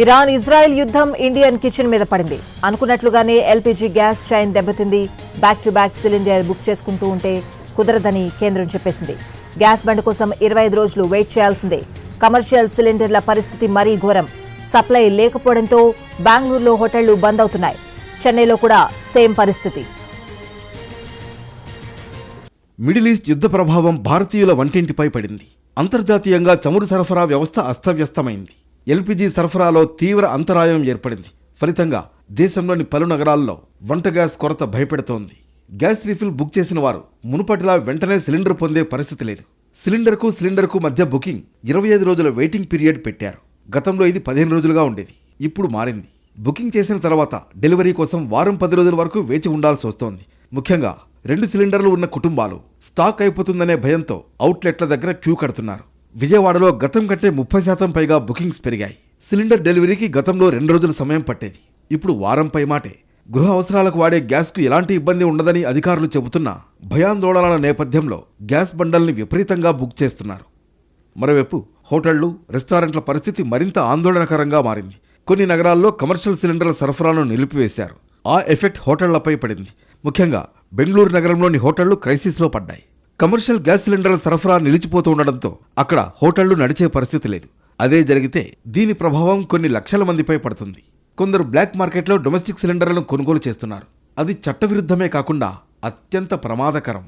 Iran Israel యుద్ధం Indian kitchen మీద పడింది. అనుకున్నట్లుగానే ఎల్పీజీ గ్యాస్ చైన్ దెబ్బతింది. Back to back cylinder book చేసుకుంటూ ఉంటే కుదరదని కేంద్రం చెప్పేసింది. గ్యాస్ బండ్ కోసం 25 రోజులు వెయిట్ చేయాల్సిందే. కమర్షియల్ సిలిండర్ల పరిస్థితి మరీ ఘోరం. సప్లై లేకపోవడంతో బెంగళూరులో హోటళ్లు బంద్ అవుతున్నాయి. చెన్నైలో కూడా సేమ్ పరిస్థితి. మిడిల్ ఈస్ట్ యుద్ధ ప్రభావం భారతీయుల వంటింటిపై పడింది. అంతర్జాతీయంగా చమురు సరఫరా వ్యవస్థ అస్తవ్యస్తమైంది. ఎల్పీజీ సరఫరాలో తీవ్ర అంతరాయం ఏర్పడింది. ఫలితంగా దేశంలోని పలు నగరాల్లో వంట గ్యాస్ కొరత భయపెడుతోంది. గ్యాస్ రీఫిల్ బుక్ చేసిన వారు మునుపటిలా వెంటనే సిలిండర్ పొందే పరిస్థితి లేదు. సిలిండర్కు మధ్య బుకింగ్ 25 రోజుల వెయిటింగ్ పీరియడ్ పెట్టారు. గతంలో ఇది 15 రోజులుగా ఉండేది. ఇప్పుడు మారింది. బుకింగ్ చేసిన తర్వాత డెలివరీ కోసం వారం 10 రోజుల వరకు వేచి ఉండాల్సి వస్తోంది. ముఖ్యంగా 2 సిలిండర్లు ఉన్న కుటుంబాలు స్టాక్ అయిపోతుందనే భయంతో అవుట్లెట్ల దగ్గర క్యూ కడుతున్నారు. విజయవాడలో గతం కంటే 30% పైగా బుకింగ్స్ పెరిగాయి. సిలిండర్ డెలివరీకి గతంలో 2 రోజుల సమయం పట్టేది. ఇప్పుడు వారం పై మాటే. గృహ అవసరాలకు వాడే గ్యాస్కు ఎలాంటి ఇబ్బంది ఉండదని అధికారులు చెబుతున్నా భయాందోళనల నేపథ్యంలో గ్యాస్ బండల్ని విపరీతంగా బుక్ చేస్తున్నారు. మరోవైపు హోటళ్లు, రెస్టారెంట్ల పరిస్థితి మరింత ఆందోళనకరంగా మారింది. కొన్ని నగరాల్లో కమర్షియల్ సిలిండర్ల సరఫరాను నిలిపివేశారు. ఆ ఎఫెక్ట్ హోటళ్లపై పడింది. ముఖ్యంగా బెంగళూరు నగరంలోని హోటళ్లు క్రైసిస్లో పడ్డాయి. కమర్షియల్ గ్యాస్ సిలిండర్ల సరఫరా నిలిచిపోతూ ఉండడంతో అక్కడ హోటళ్లు నడిచే పరిస్థితి లేదు. అదే జరిగితే దీని ప్రభావం కొన్ని లక్షల మందిపై పడుతుంది. కొందరు బ్లాక్ మార్కెట్లో డొమెస్టిక్ సిలిండర్లను కొనుగోలు చేస్తున్నారు. అది చట్టవిరుద్ధమే కాకుండా అత్యంత ప్రమాదకరం.